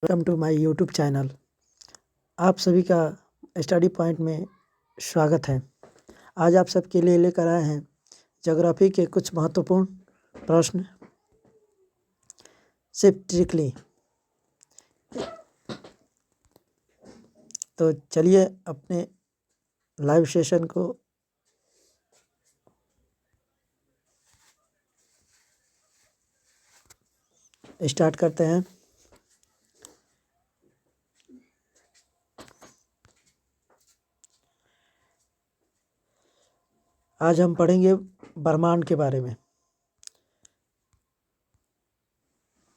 Welcome to my YouTube channel. आप सभी का स्टडी पॉइंट में स्वागत है। आज आप सबके लिए लेकर आए हैं ज्योग्राफी के कुछ महत्वपूर्ण प्रश्न सिर्फ तो चलिए अपने लाइव सेशन को स्टार्ट करते हैं। आज हम पढ़ेंगे ब्रह्मांड के बारे में।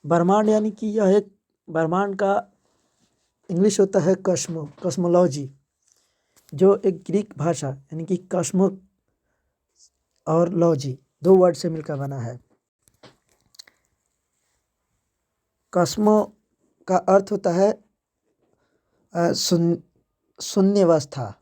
ब्रह्मांड यानी कि यह एक ब्रह्मांड का इंग्लिश होता है कॉस्मोलॉजी, जो एक ग्रीक भाषा यानी कि कॉस्मो और लॉजी दो वर्ड से मिलकर बना है। कॉस्मो का अर्थ होता है शून्य अवस्था।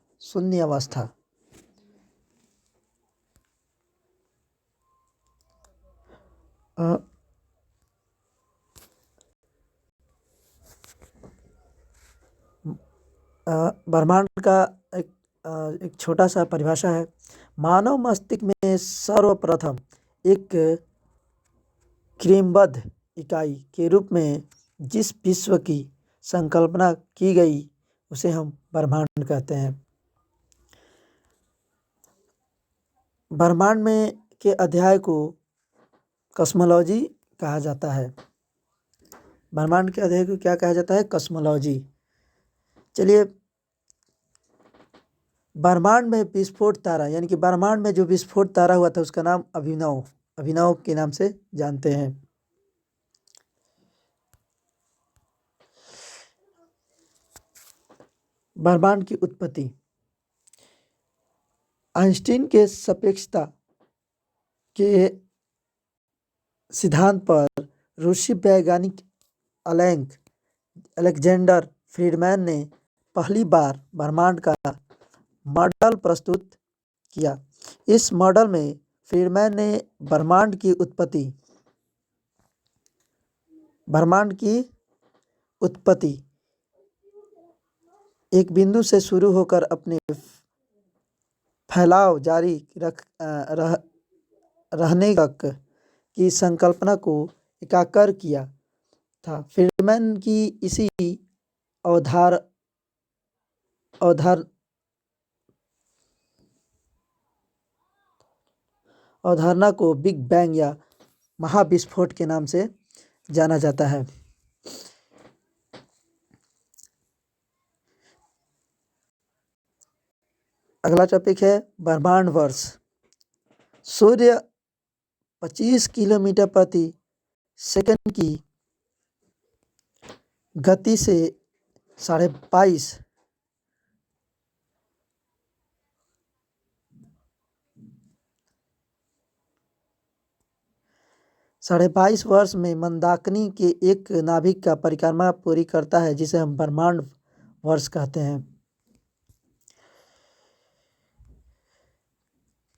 ब्रह्मांड का एक छोटा सा परिभाषा है। मानव मस्तिष्क में सर्वप्रथम एक क्रमबद्ध इकाई के रूप में जिस विश्व की संकल्पना की गई उसे हम ब्रह्मांड कहते हैं। ब्रह्मांड में के अध्याय को कॉस्मोलॉजी कहा जाता है। ब्रह्मांड के अध्याय को क्या कहा जाता है? कॉस्मोलॉजी। चलिए, ब्रह्मांड में विस्फोट तारा यानी कि ब्रह्मांड में जो विस्फोट तारा हुआ था उसका नाम अभिनव के नाम से जानते हैं। ब्रह्मांड की उत्पत्ति आइंस्टीन के सापेक्षता के सिद्धांत पर रूसी वैज्ञानिक अलेक्जेंडर फ्रीडमैन ने पहली बार ब्रह्मांड का मॉडल प्रस्तुत किया। इस मॉडल में फ्रीडमैन ने ब्रह्मांड की उत्पत्ति एक बिंदु से शुरू होकर अपने फैलाव जारी रहने तक की संकल्पना को एकाकर किया था। फ्रीडमैन की इसी अवधारणा को बिग बैंग या महाविस्फोट के नाम से जाना जाता है। अगला टॉपिक है ब्रह्मांड वर्ष। सूर्य 25 किलोमीटर प्रति सेकंड की गति से 22 वर्ष में मंदाकिनी के एक नाभिक का परिक्रमा पूरी करता है, जिसे हम ब्रह्मांड वर्ष कहते हैं।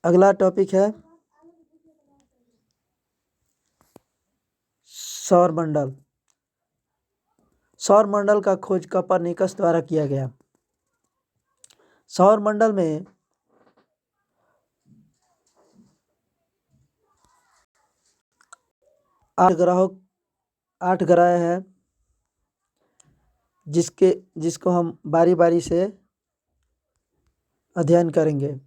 अगला टॉपिक है सौरमंडल। सौरमंडल का खोज कोपरनिकस द्वारा किया गया। सौरमंडल में 8 ग्रह हैं, जिसको हम बारी बारी से अध्ययन करेंगे।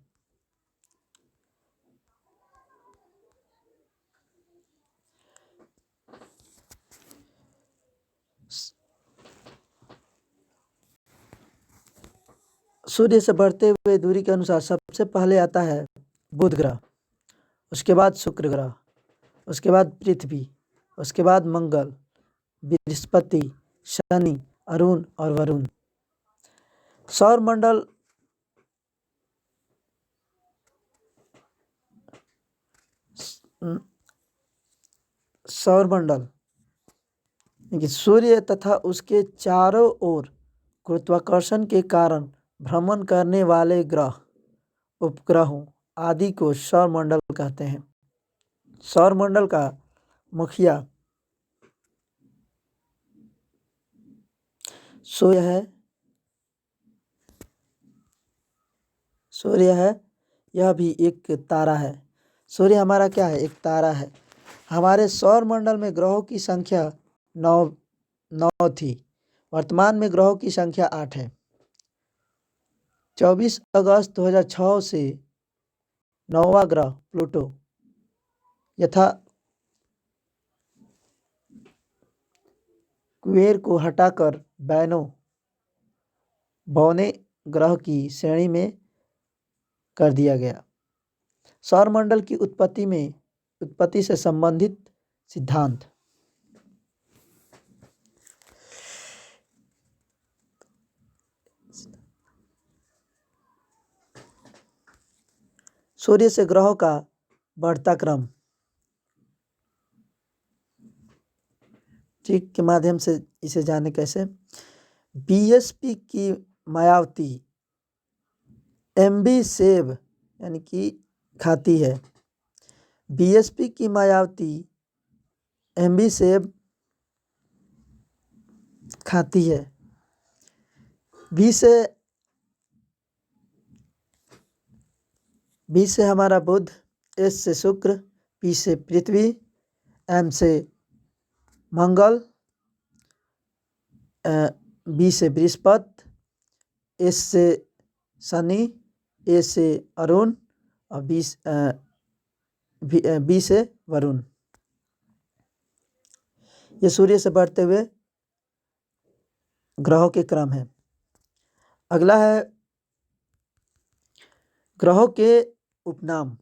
सूर्य से बढ़ते हुए दूरी के अनुसार सबसे पहले आता है बुध ग्रह, उसके बाद शुक्र ग्रह, उसके बाद पृथ्वी, उसके बाद मंगल, बृहस्पति, शनि, अरुण और वरुण। सौरमंडल सूर्य तथा उसके चारों ओर गुरुत्वाकर्षण के कारण भ्रमण करने वाले ग्रह, उपग्रहों आदि को सौरमंडल कहते हैं। सौरमंडल का मुखिया सूर्य है, सूर्य है, यह भी एक तारा है। सूर्य हमारा क्या है? एक तारा है। हमारे सौर मंडल में ग्रहों की संख्या 9 थी। वर्तमान में ग्रहों की संख्या 8 है। 24 अगस्त 2006 से 9वां ग्रह प्लूटो यथा कुबेर को हटाकर बौने ग्रह की श्रेणी में कर दिया गया। सौर मंडल की उत्पत्ति से संबंधित सिद्धांत। सूर्य से ग्रहों का बढ़ता क्रम ठीक के माध्यम से इसे जाने कैसे। बीएसपी की मायावती एमबी सेब यानी कि खाती है। बीएसपी की मायावती एमबी सेब खाती है। बी से हमारा बुध, एस से शुक्र, पी से पृथ्वी, एम से मंगल, बी से बृहस्पति, एस से शनि, ए से अरुण और बी से वरुण। ये सूर्य से बढ़ते हुए ग्रहों के क्रम है। अगला है ग्रहों के उपनाम।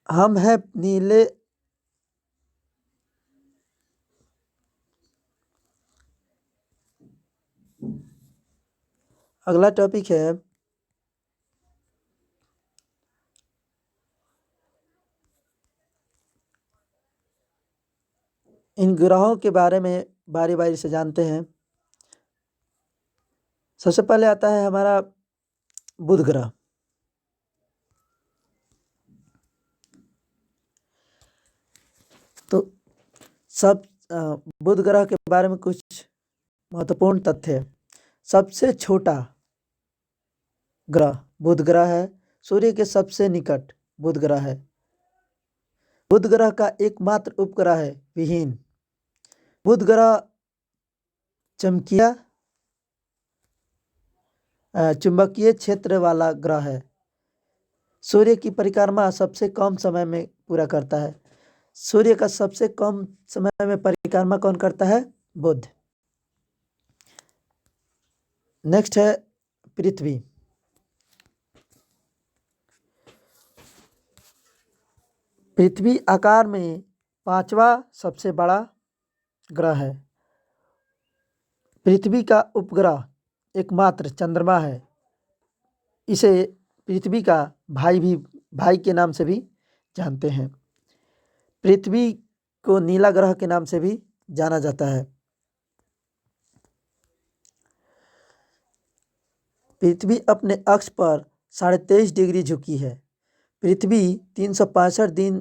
हम हैं नीले अगला टॉपिक है इन ग्रहों के बारे में बारी बारी से जानते हैं। सबसे पहले आता है हमारा बुध ग्रह। तो बुध ग्रह के बारे में कुछ महत्वपूर्ण तथ्य है। सबसे छोटा ग्रह बुध ग्रह है। सूर्य के सबसे निकट बुध ग्रह है। बुध ग्रह का एकमात्र उपग्रह है विहीन। बुध ग्रह चुंबकीय क्षेत्र वाला ग्रह है। सूर्य की परिक्रमा सबसे कम समय में पूरा करता है। सूर्य का सबसे कम समय में परिक्रमा कौन करता है? बुध। नेक्स्ट है पृथ्वी। पृथ्वी आकार में 5वां सबसे बड़ा ग्रह है। पृथ्वी का उपग्रह एकमात्र चंद्रमा है। इसे पृथ्वी का भाई के नाम से भी जानते हैं। पृथ्वी को नीला ग्रह के नाम से भी जाना जाता है। पृथ्वी अपने अक्ष पर 23.5 डिग्री झुकी है। पृथ्वी 365 दिन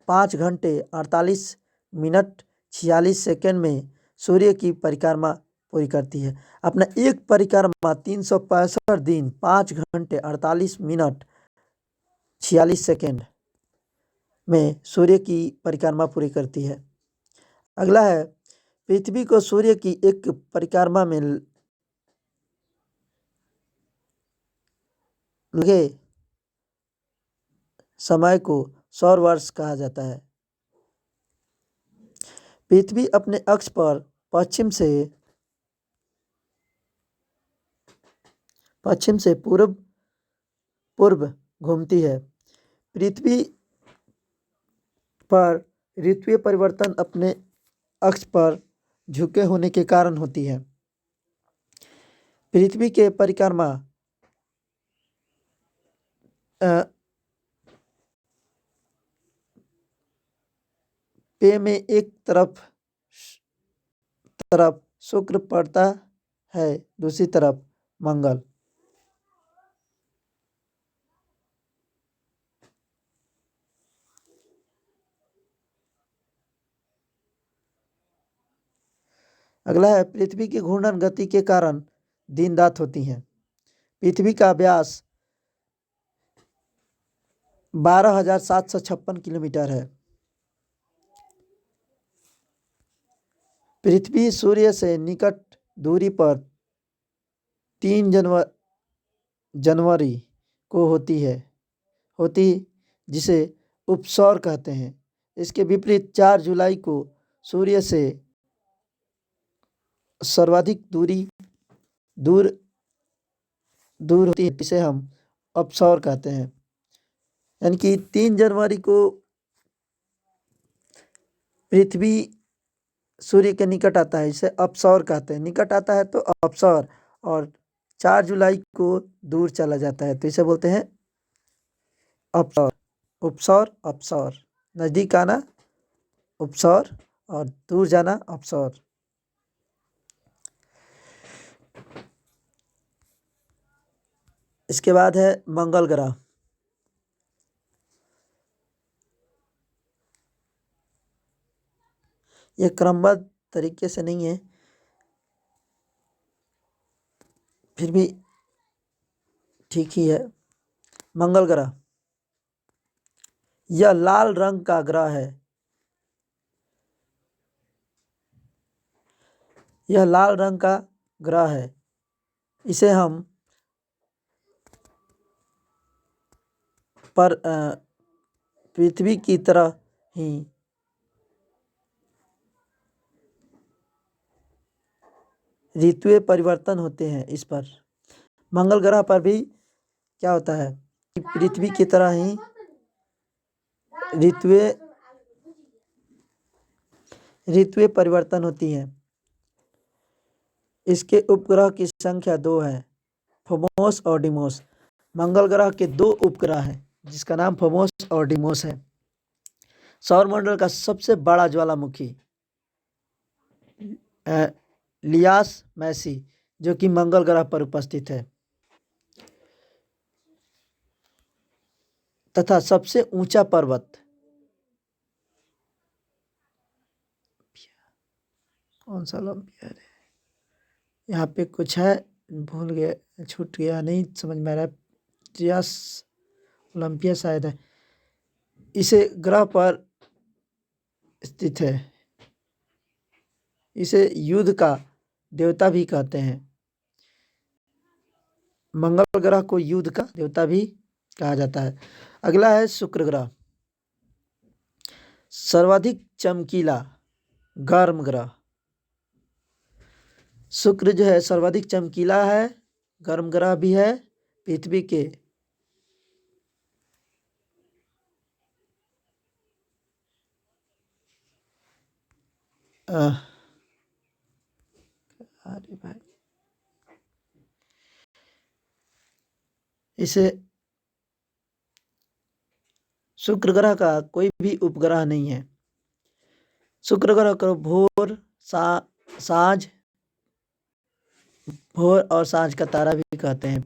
5 घंटे 48 मिनट 46 सेकंड में सूर्य की परिक्रमा पूरी करती है। अपना एक परिक्रमा 365 दिन 5 घंटे 48 मिनट 46 सेकंड में सूर्य की परिक्रमा पूरी करती है। अगला है पृथ्वी को सूर्य की एक परिक्रमा में लगे समय को सौर वर्ष कहा जाता है। पृथ्वी अपने अक्ष पर पश्चिम से पूर्व घूमती है। पृथ्वी पर ऋतुीय परिवर्तन अपने अक्ष पर झुके होने के कारण होती है। पृथ्वी के परिक्रमा पे में एक तरफ शुक्र पड़ता है, दूसरी तरफ मंगल। अगला है पृथ्वी की घूर्णन गति के कारण दिन रात होती हैं। पृथ्वी का व्यास 12,756 किलोमीटर है। पृथ्वी सूर्य से निकट दूरी पर 3 जनवरी को होती जिसे उपसौर कहते हैं। इसके विपरीत 4 जुलाई को सूर्य से सर्वाधिक दूर दूर होती है, इसे हम अपसौर कहते हैं। यानी कि 3 जनवरी को पृथ्वी सूर्य के निकट आता है, इसे अपसौर कहते हैं। निकट आता है तो अपसौर, और 4 जुलाई को दूर चला जाता है तो इसे बोलते हैं अपसौर। उपसौर अपसौर, नजदीक आना उपसौर और दूर जाना अपसौर। इसके बाद है मंगल ग्रह। यह क्रमबद्ध तरीके से नहीं है, फिर भी ठीक ही है। मंगल ग्रह यह लाल रंग का ग्रह है। यह लाल रंग का ग्रह है। इसे हम पर पृथ्वी की तरह ही ऋतुएं परिवर्तन होते हैं। इस पर मंगल ग्रह पर भी क्या होता है कि पृथ्वी की तरह ही ऋतुएं परिवर्तन होती हैं। इसके उपग्रह की संख्या 2 है, फोमोस और डिमोस। मंगल ग्रह के 2 उपग्रह हैं जिसका नाम फोमोस और डिमोस है। सौरमंडल का सबसे बड़ा ज्वालामुखी लियास मैसी, जो कि मंगल ग्रह पर उपस्थित है, तथा सबसे ऊंचा पर्वत कौन सा ओलंपिया है? यहाँ पे कुछ है, भूल गया, छूट गया, नहीं समझ में आ रहा। ट्रियास ओलंपिया शायद है। इसे ग्रह पर स्थित है। इसे युद्ध का देवता भी कहते हैं। मंगल ग्रह को युद्ध का देवता भी कहा जाता है। अगला है शुक्र ग्रह। सर्वाधिक चमकीला गर्म ग्रह। शुक्र जो है सर्वाधिक चमकीला है, गर्म ग्रह भी है। पृथ्वी के अरे भाई, इसे शुक्र ग्रह का कोई भी उपग्रह नहीं है। शुक्र ग्रह को भोर और साँझ का तारा भी कहते हैं।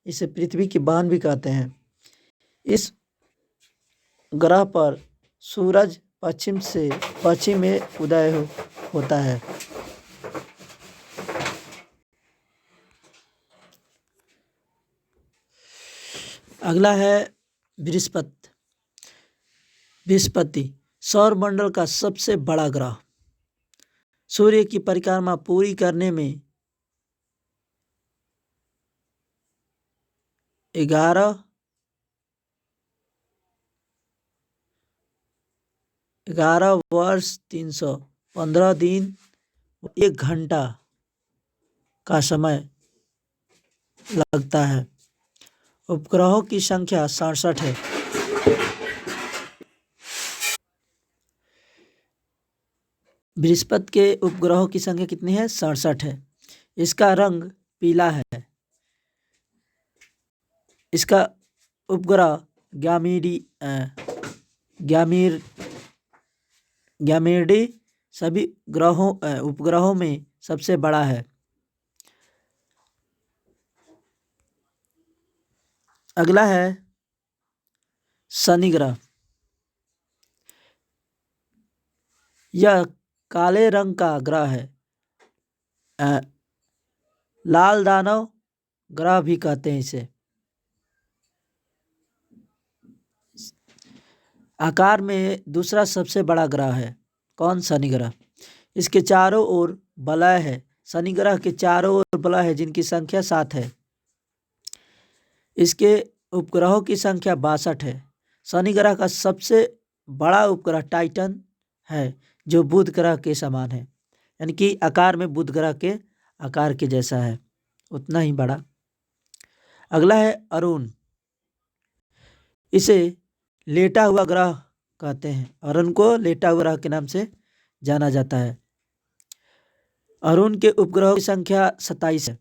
इसे पृथ्वी की बहन भी कहते हैं। इस ग्रह पर सूरज पश्चिम में उदय होता है। अगला है बृहस्पति, सौरमंडल का सबसे बड़ा ग्रह। सूर्य की परिक्रमा पूरी करने में 11 वर्ष 315 दिन 1 घंटा का समय लगता है। उपग्रहों की संख्या 67 है। बृहस्पति के उपग्रहों की संख्या कितनी है? 67 है। इसका रंग पीला है। इसका उपग्रह गैमीडी सभी उपग्रहों में सबसे बड़ा है। अगला है शनि ग्रह। यह काले रंग का ग्रह है। अ, लाल दानव ग्रह भी कहते हैं इसे। आकार में दूसरा सबसे बड़ा ग्रह है कौन? शनि ग्रह। इसके चारों ओर वलय है। शनि ग्रह के चारों ओर वलय है जिनकी संख्या 7 है। इसके उपग्रहों की संख्या 62 है। शनि ग्रह का सबसे बड़ा उपग्रह टाइटन है जो बुध ग्रह के समान है, यानी कि आकार में बुध ग्रह के आकार के जैसा है, उतना ही बड़ा। अगला है अरुण। इसे लेटा हुआ ग्रह कहते हैं। अरुण को लेटा हुआ ग्रह के नाम से जाना जाता है। अरुण के उपग्रहों की संख्या 27 है।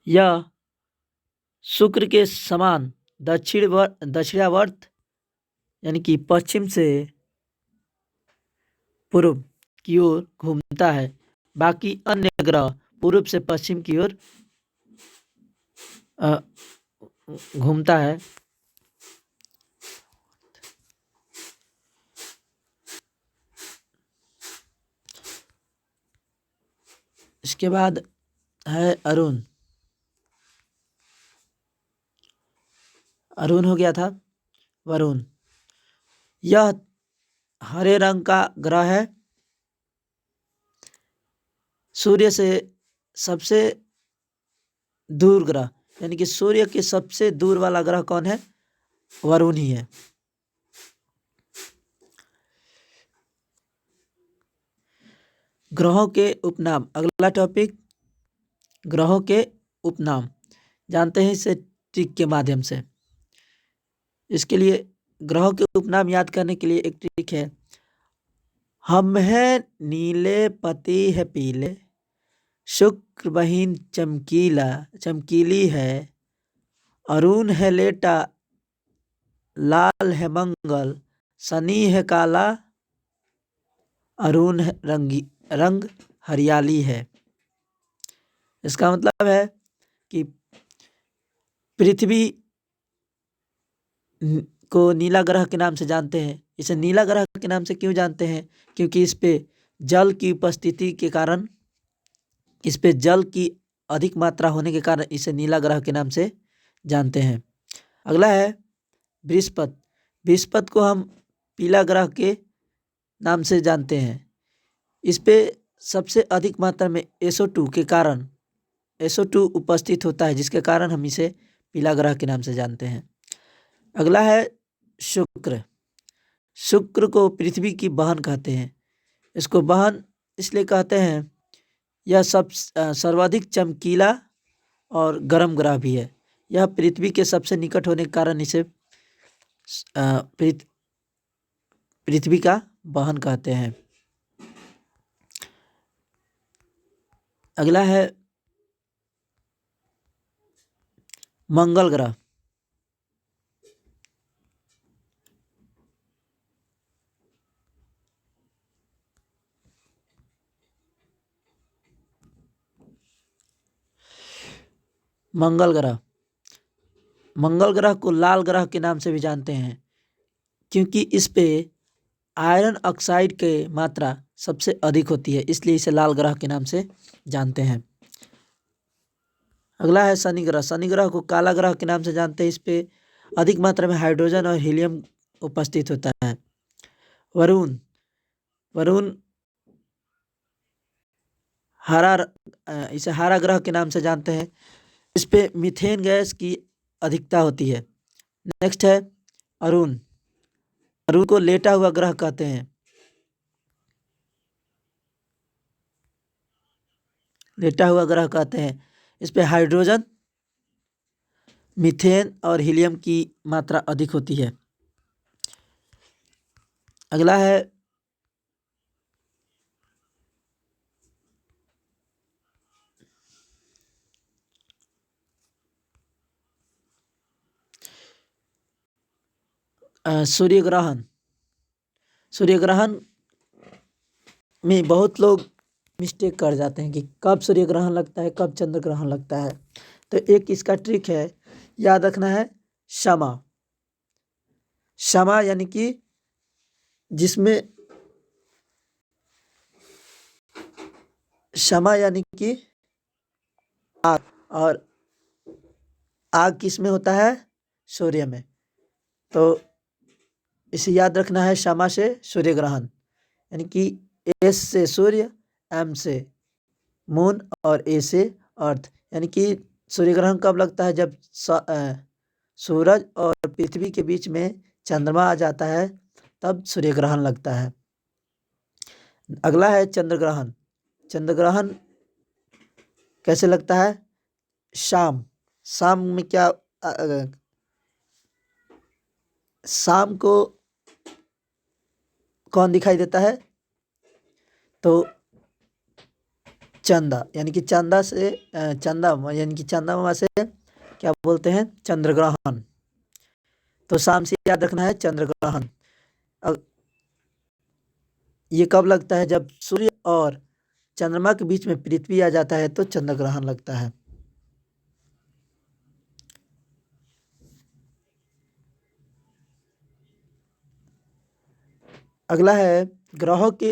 यह शुक्र के समान दक्षिणावर्त यानी कि पश्चिम से पूर्व की ओर घूमता है। बाकी अन्य ग्रह पूर्व से पश्चिम की ओर घूमता है। इसके बाद है अरुण। अरुण हो गया था वरुण। यह हरे रंग का ग्रह है। सूर्य से सबसे दूर ग्रह, यानी कि सूर्य के सबसे दूर वाला ग्रह कौन है? वरुण ही है। ग्रहों के उपनाम। अगला टॉपिक ग्रहों के उपनाम। जानते हैं इसे ट्रिक के माध्यम से। इसके लिए ग्रहों के उपनाम याद करने के लिए एक ट्रिक है। हम है नीले पति है पीले, शुक्र बहिन चमकीली है, अरुण है लेटा लाल है मंगल, शनि है काला अरुण है रंग हरियाली है। इसका मतलब है कि पृथ्वी को नीला ग्रह के नाम से जानते हैं। इसे नीला ग्रह के नाम से क्यों जानते हैं? क्योंकि इस पे जल की उपस्थिति के कारण, इस पे जल की अधिक मात्रा होने के कारण इसे नीला ग्रह के नाम से जानते हैं। अगला है बृहस्पति। बृहस्पति को हम पीला ग्रह के नाम से जानते हैं। इस पे सबसे अधिक मात्रा में SO2 के कारण SO2 उपस्थित होता है, जिसके कारण हम इसे पीला ग्रह के नाम से जानते हैं। अगला है शुक्र। शुक्र को पृथ्वी की बहन कहते हैं। इसको बहन इसलिए कहते हैं, यह सर्वाधिक चमकीला और गर्म ग्रह भी है। यह पृथ्वी के सबसे निकट होने के कारण इसे पृथ्वी का बहन कहते हैं। अगला है मंगल ग्रह। मंगल ग्रह को लाल ग्रह के नाम से भी जानते हैं, क्योंकि इस पे आयरन ऑक्साइड की मात्रा सबसे अधिक होती है, इसलिए इसे लाल ग्रह के नाम से जानते हैं। अगला है शनि ग्रह। शनि ग्रह को काला ग्रह के नाम से जानते हैं। इस पे अधिक मात्रा में हाइड्रोजन और हीलियम उपस्थित होता है। वरुण इसे हरा ग्रह के नाम से जानते हैं। इस पे मीथेन गैस की अधिकता होती है। नेक्स्ट है अरुण को लेटा हुआ ग्रह कहते हैं। लेटा हुआ ग्रह कहते हैं। इस पे हाइड्रोजन, मीथेन और हीलियम की मात्रा अधिक होती है। अगला है सूर्य ग्रहण। सूर्य ग्रहण में बहुत लोग मिस्टेक कर जाते हैं कि कब सूर्य ग्रहण लगता है, कब चंद्र ग्रहण लगता है। तो एक इसका ट्रिक है, याद रखना है शमा। शमा यानी कि जिसमें शमा यानी कि आग, और आग किस में होता है? सूर्य में। तो इसे याद रखना है शमा से सूर्य ग्रहण, यानी कि एस से सूर्य, एम से मून और ए से अर्थ। यानी कि सूर्य ग्रहण कब लगता है? जब सूरज और पृथ्वी के बीच में चंद्रमा आ जाता है, तब सूर्य ग्रहण लगता है। अगला है चंद्र ग्रहण। चंद्र ग्रहण कैसे लगता है? शाम। शाम में क्या शाम को कौन दिखाई देता है? तो चंदा, यानी कि चंदा से चंदा यानी कि चंद्रमा से क्या बोलते हैं? चंद्र ग्रहण। तो शाम से याद रखना है चंद्र ग्रहण। ये कब लगता है? जब सूर्य और चंद्रमा के बीच में पृथ्वी आ जाता है तो चंद्र ग्रहण लगता है। अगला है ग्रहों के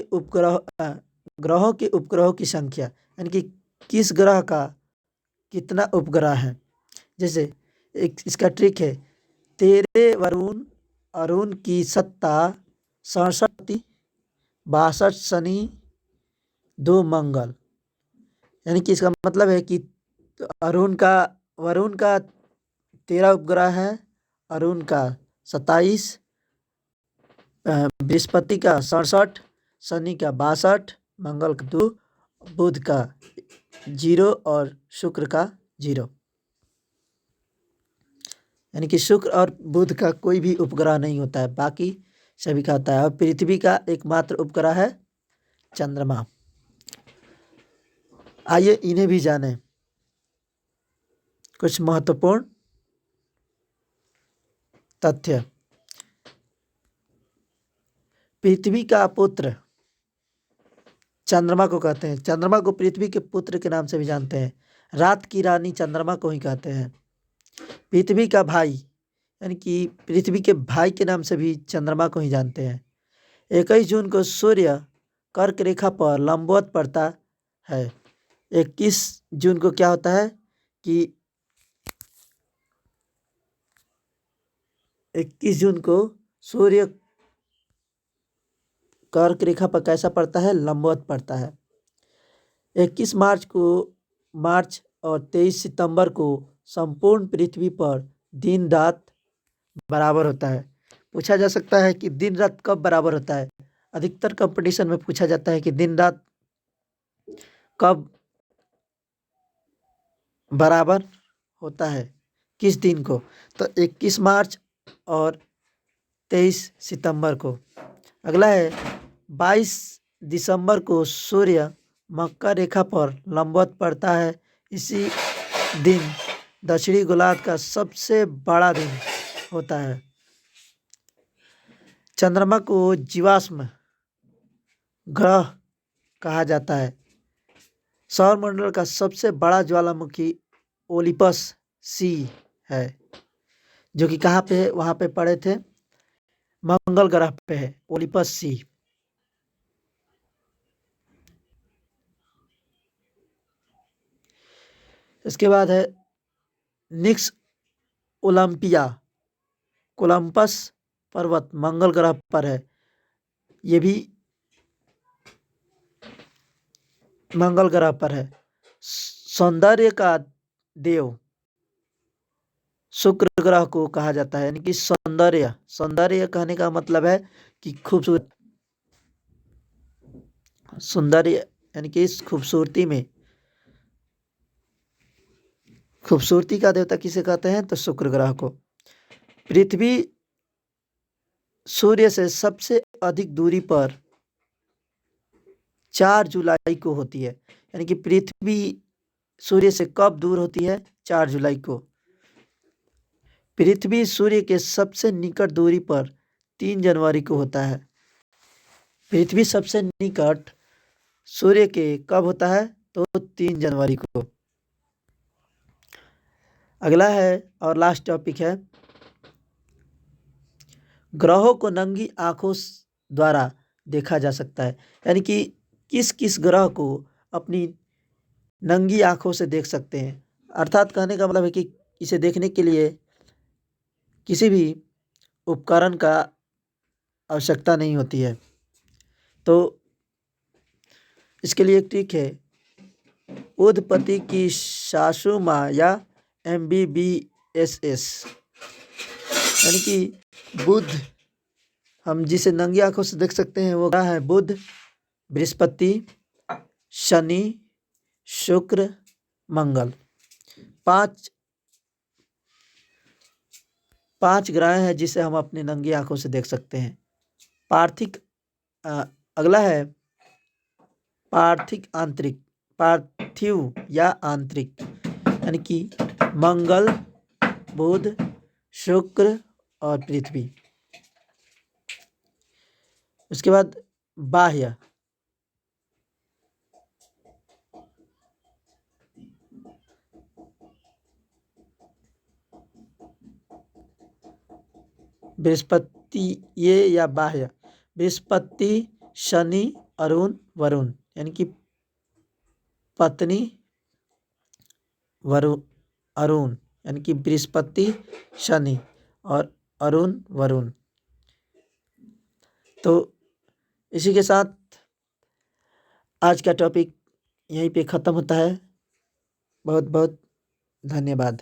उपग्रहों की संख्या, यानी कि किस ग्रह का कितना उपग्रह है। जैसे एक इसका ट्रिक है, तेरे वरुण अरुण की सत्ता 67, 62 शनि, 2 मंगल। यानी कि इसका मतलब है कि वरुण का 13 उपग्रह है, अरुण का 27, बृहस्पति का 67, शनि का 62, मंगल का 2, बुध का 0 और शुक्र का 0। यानी कि शुक्र और बुध का कोई भी उपग्रह नहीं होता है, बाकी सभी का होता है। और पृथ्वी का एकमात्र उपग्रह है चंद्रमा। आइए इन्हें भी जानें। कुछ महत्वपूर्ण तथ्य। पृथ्वी का पुत्र चंद्रमा को कहते हैं। चंद्रमा को पृथ्वी के पुत्र के नाम से भी जानते हैं। रात की रानी चंद्रमा को ही कहते हैं। पृथ्वी का भाई, यानी कि पृथ्वी के भाई के नाम से भी चंद्रमा को ही जानते हैं। 21 जून को सूर्य कर्क रेखा पर लंबवत पड़ता है। 21 जून को क्या होता है कि 21 जून को सूर्य कर्क रेखा पर कैसा पड़ता है? लंबवत पड़ता है। 21 मार्च और 23 सितंबर को संपूर्ण पृथ्वी पर दिन रात बराबर होता है। पूछा जा सकता है कि दिन रात कब बराबर होता है? अधिकतर कंपटीशन में पूछा जाता है कि दिन रात कब बराबर होता है, किस दिन को? तो 21 मार्च और 23 सितंबर को। अगला है 22 दिसंबर को सूर्य मकर रेखा पर लंबवत पड़ता है। इसी दिन दक्षिणी गोलार्ध का सबसे बड़ा दिन होता है। चंद्रमा को जीवाश्म ग्रह कहा जाता है। सौरमंडल का सबसे बड़ा ज्वालामुखी ओलिपस सी है, जो कि कहाँ पे है? वहाँ पे पड़े थे, मंगल ग्रह पे है ओलिपस सी। इसके बाद है निक्स ओलंपिया। कोलंबस पर्वत मंगल ग्रह पर है, ये भी मंगल ग्रह पर है। सौंदर्य का देव शुक्र ग्रह को कहा जाता है। यानी कि सौंदर्य कहने का मतलब है कि खूबसूरत, सौंदर्य यानी कि इस खूबसूरती में, खूबसूरती का देवता किसे कहते हैं? तो शुक्र ग्रह को। पृथ्वी सूर्य से सबसे अधिक दूरी पर 4 जुलाई को होती है। यानी कि पृथ्वी सूर्य से कब दूर होती है? 4 जुलाई को। पृथ्वी सूर्य के सबसे निकट दूरी पर 3 जनवरी को होता है। पृथ्वी सबसे निकट सूर्य के कब होता है? तो 3 जनवरी को। अगला है और लास्ट टॉपिक है, ग्रहों को नंगी आंखों द्वारा देखा जा सकता है। यानी कि किस किस ग्रह को अपनी नंगी आंखों से देख सकते हैं। अर्थात कहने का मतलब है कि इसे देखने के लिए किसी भी उपकरण का आवश्यकता नहीं होती है। तो इसके लिए एक ट्रिक है, उद्धपति की सासू माँ या MBBSS, यानी कि बुध, हम जिसे नंगी आंखों से देख सकते हैं वो ग्रह है बुध, बृहस्पति, शनि, शुक्र, मंगल। पांच ग्रह हैं जिसे हम अपनी नंगी आंखों से देख सकते हैं। अगला है पार्थिव या आंतरिक, यानी कि मंगल, बुध, शुक्र और पृथ्वी। उसके बाद बाह्य, बृहस्पति ये या बाह्य, बृहस्पति, शनि, अरुण, वरुण, यानी कि पत्नी अरुण, यानी कि बृहस्पति, शनि और अरुण, वरुण। तो इसी के साथ आज का टॉपिक यहीं पे ख़त्म होता है। बहुत बहुत धन्यवाद।